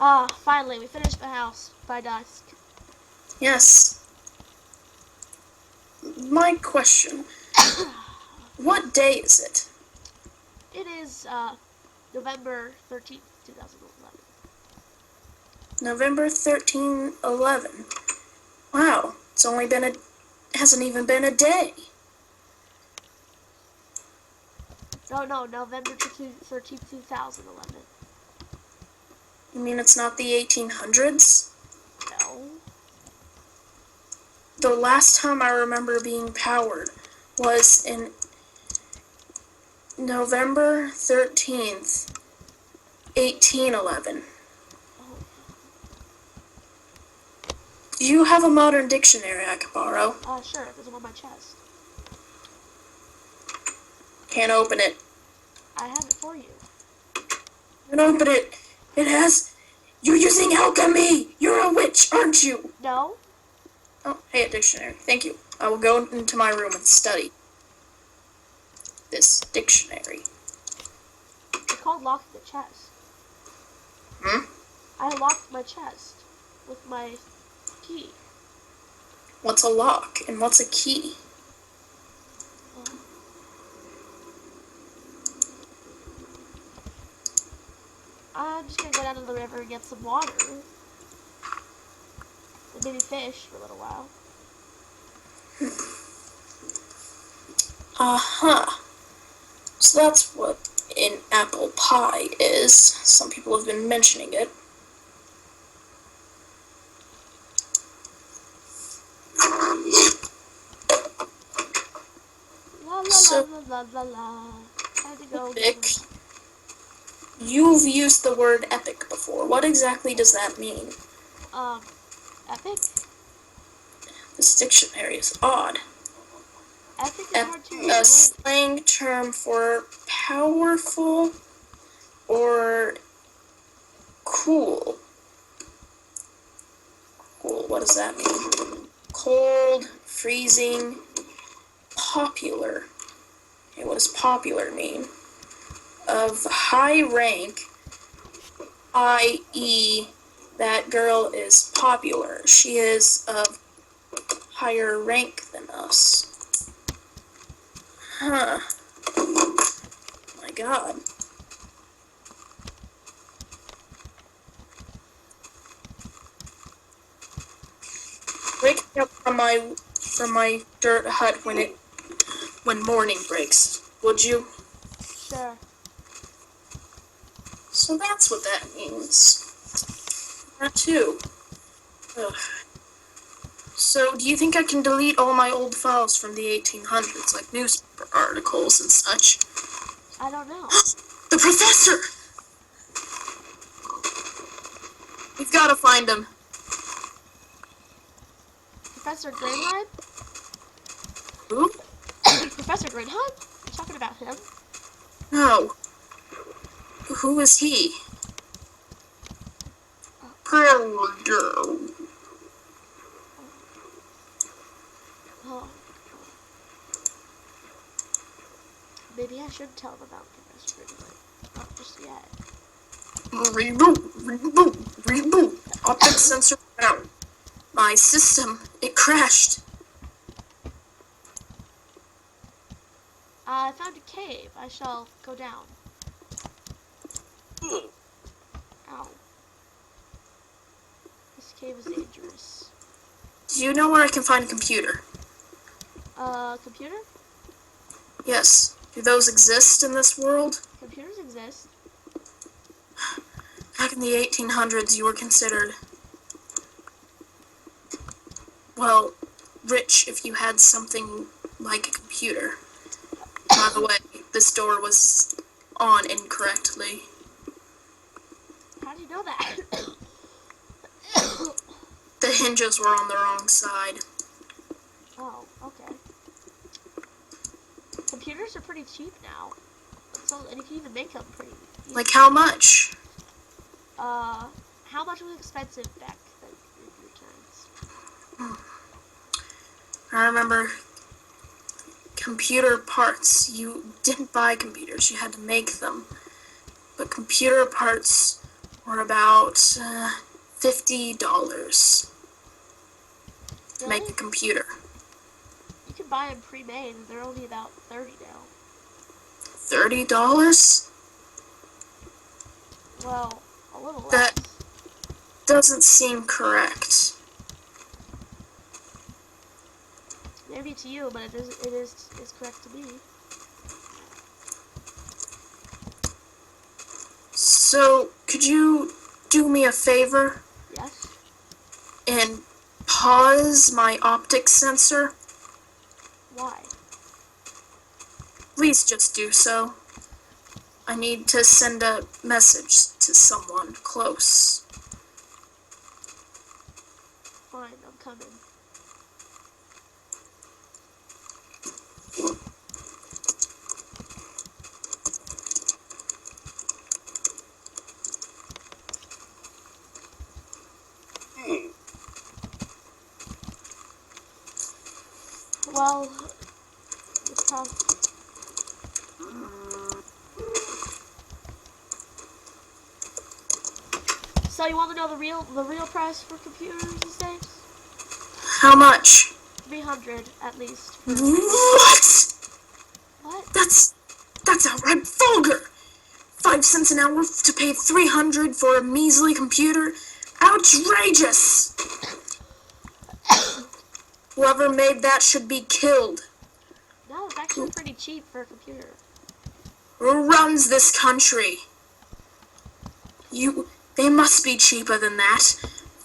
Ah, finally, we finished the house by dusk. Yes. My question. What day is it? It is, November 13th, 2011. November 13/11. Wow. Hasn't even been a day. No, November 13th, 2011. You mean it's not the 1800s? No. The last time I remember being powered was in November 13th, 1811. Oh, Do you have a modern dictionary I could borrow? sure, there's one on my chest. Can't open it. I have it for you. Can't open it. It has... You're using alchemy! You're a witch, aren't you? No? Oh, hey, a dictionary. Thank you. I will go into my room and study this dictionary. It's called locking the chest. Hmm? I locked my chest with my key. What's a lock and what's a key? I'm just gonna go down to the river and get some water. And maybe fish for a little while. Uh-huh. So that's what an apple pie is. Some people have been mentioning it. La la So, la la la la. Time to go. Vic, you've used the word epic before. What exactly does that mean? Epic? This dictionary is odd. Epic is hard to A explain. slang term for powerful or cool. Cool, what does that mean? Cold, freezing, popular. Okay, what does popular mean? Of high rank, i.e., that girl is popular. She is of higher rank than us. Huh. My God. Wake me up from my dirt hut when morning breaks, would you? Sure. So that's what that means. That too. Ugh. So, do you think I can delete all my old files from the 1800s, like newspaper articles and such? I don't know. The professor! We've got to find him. Professor Greenheim? Who? Professor Greenheim? You talking about him? No. Who is he? Predator. Oh. Maybe I should tell him about Professor Greenheim. Not just yet. Reboot. Optic sensor down. My system, it crashed. I found a cave. I shall go down. Ow. This cave is dangerous. Do you know where I can find a computer? Computer? Yes. Do those exist in this world? Computers exist. Back in the 1800s, you were considered, well, rich if you had something like a computer. By the way, this door was on incorrectly. How do you know that? The hinges were on the wrong side. Oh, okay. Computers are pretty cheap now. And you can even make them pretty easy. Like how much? How much was expensive back then in your times? I remember computer parts. You didn't buy computers, you had to make them. But computer parts for about $50 to Really? make a computer. You can buy them pre-made, and they're only about 30 now. $30? Well, a little less. That doesn't seem correct. Maybe to you, but it's correct to me. So, could you do me a favor Yes? and pause my optics sensor? Why? Please just do so. I need to send a message to someone close. Fine, I'm coming. Well, it's probably... So you want to know the real price for computers these days? How much? 300 at least. What? What? That's outright vulgar. 5 cents an hour to pay $300 for a measly computer? Outrageous! Whoever made that should be killed. No, it's actually pretty cheap for a computer. Who runs this country? They must be cheaper than that.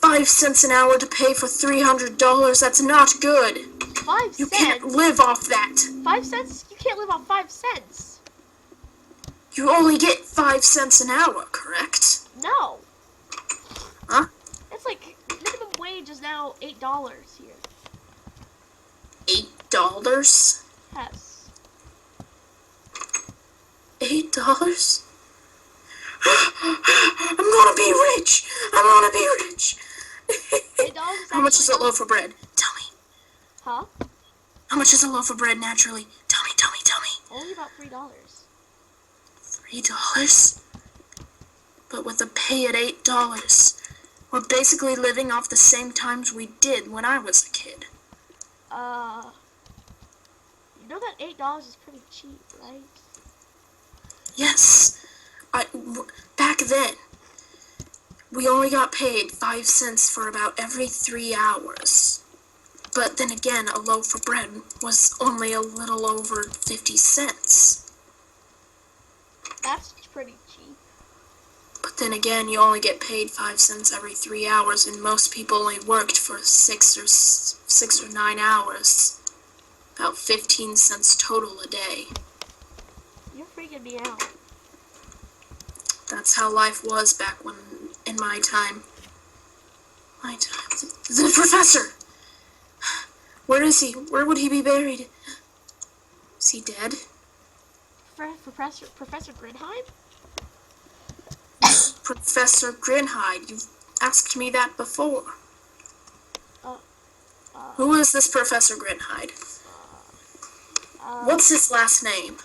5 cents an hour to pay for $300, that's not good. 5 cents? You can't live off that. 5 cents? You can't live on 5 cents. You only get 5 cents an hour, correct? No. Huh? It's like, minimum wage is now $8 here. $8? Yes. $8? I'm gonna be rich! I'm gonna be rich! $8 is How much is a actually- loaf of bread? Tell me. Huh? How much is a loaf of bread naturally? Tell me. Only about $3. $3? But with a pay at $8, we're basically living off the same times we did when I was a kid. You know that $8 is pretty cheap, right? Yes. Back then, we only got paid 5 cents for about every 3 hours. But then again, a loaf of bread was only a little over 50 cents. That's pretty cheap. But then again, you only get paid 5 cents every 3 hours, and most people only worked for 6 or 9 hours. About 15 cents total a day. You're freaking me out. That's how life was back in my time. The professor! Where is he? Where would he be buried? Is he dead? Professor Grinheim? Professor Grinhide, you've asked me that before. Who is this Professor Grinhide? What's his last name?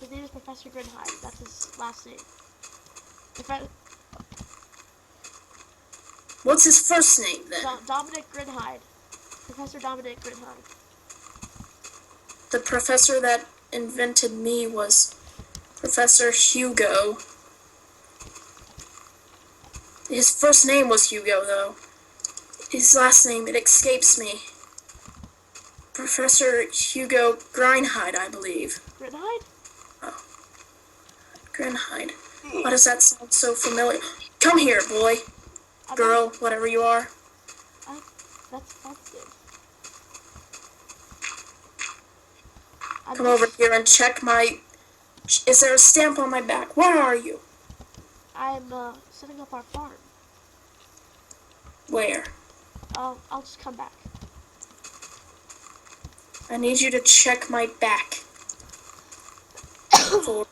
His name is Professor Grinheim. That's his last name. What's his first name, then? Dominic Grinheim. Professor Dominic Grinheim. The professor that invented me was Professor Hugo. His first name was Hugo, though. His last name, it escapes me. Professor Hugo Grindhide, I believe. Grinheim? Oh. Grindhide. Why does that sound so familiar? Come here, boy. Girl, whatever you are. That's offensive. Come over here and check my... Is there a stamp on my back? Where are you? I'm, setting up our farm. Where? I'll just come back. I need you to check my back for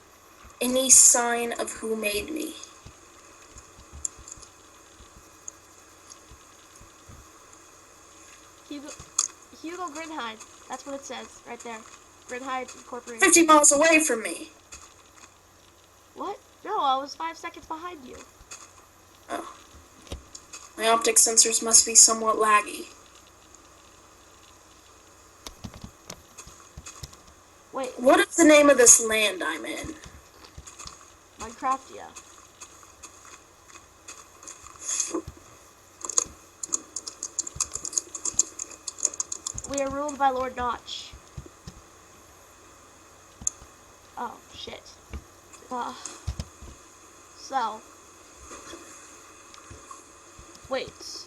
any sign of who made me. Hugo Grinheim. That's what it says right there. Grinheim Incorporated. 50 miles away from me. What? No, I was 5 seconds behind you. My optic sensors must be somewhat laggy. Wait, What is the name of this land I'm in? Minecraftia. We are ruled by Lord Notch. Oh, shit. So. Wait.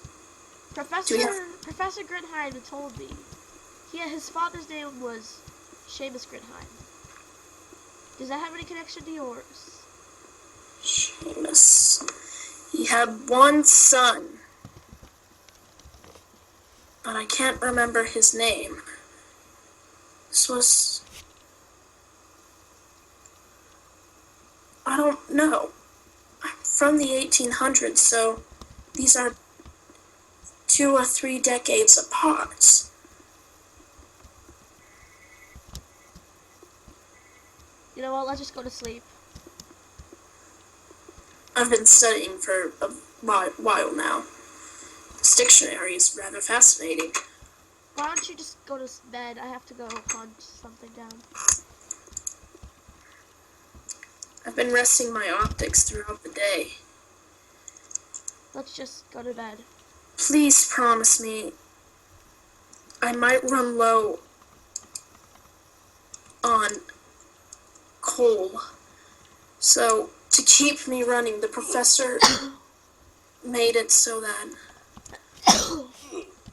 Professor Grinheim told me his father's name was Seamus Grinheim. Does that have any connection to yours? Seamus. He had one son, but I can't remember his name. This was... I don't know. I'm from the 1800s, so these are 2 or 3 decades apart. You know what, let's just go to sleep. I've been studying for a while now. This dictionary is rather fascinating. Why don't you just go to bed? I have to go hunt something down. I've been resting my optics throughout the day. Let's just go to bed. Please promise me I might run low on coal. So, to keep me running, the professor made it so that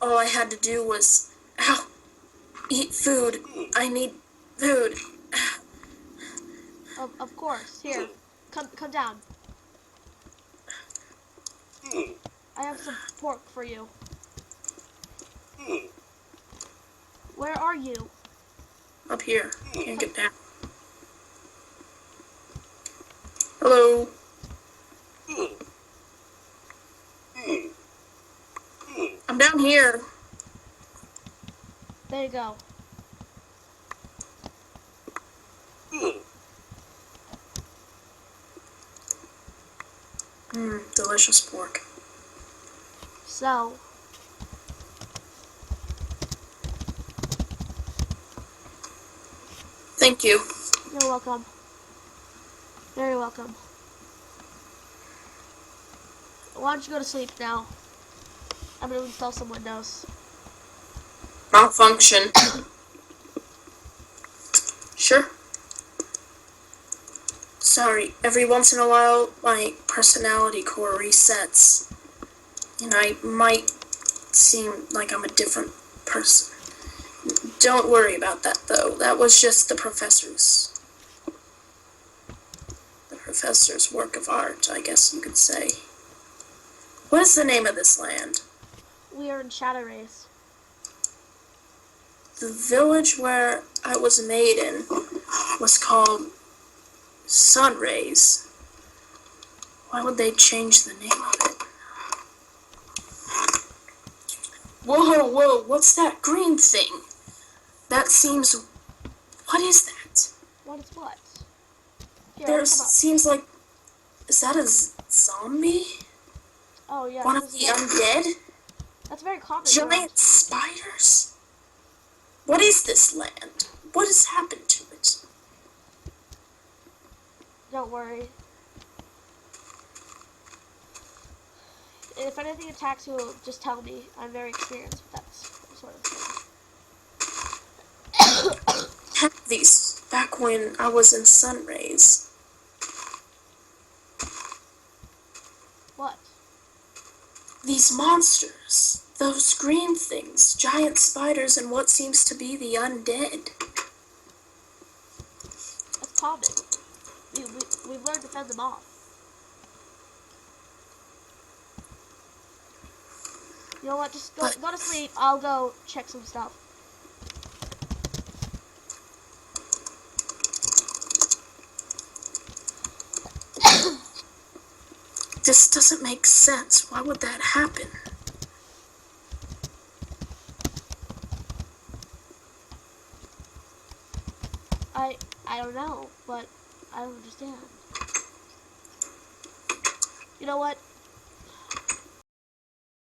all I had to do was, eat food. I need food. Of course. Here. Come down. I have some pork for you. Where are you? Up here. Can't get down. Hello. I'm down here. There you go. Delicious pork. So. Thank you. You're welcome. Very welcome. Why don't you go to sleep now? I'm gonna install some Windows. Malfunction. Sure. Sorry, every once in a while, my personality core resets. And I might seem like I'm a different person. Don't worry about that, though. That was just the professor's work of art, I guess you could say. What is the name of this land? We are in Shadow Rays. The village where I was made in was called Sunrays. Why would they change the name of it? Whoa, what's that green thing? That seems... What is that? What is what? Here, There seems like... Is that a zombie? Oh, yeah. One of the undead? That's very common. Giant spiders? What is this land? What has happened to it? Don't worry. If anything attacks you, just tell me. I'm very experienced with that sort of thing. I had these back when I was in Sunrays. What? These monsters. Those green things. Giant spiders and what seems to be the undead. That's common. We've learned to fend them off. You know what? Just go to sleep. I'll go check some stuff. This doesn't make sense. Why would that happen? I don't know, but I don't understand. You know what?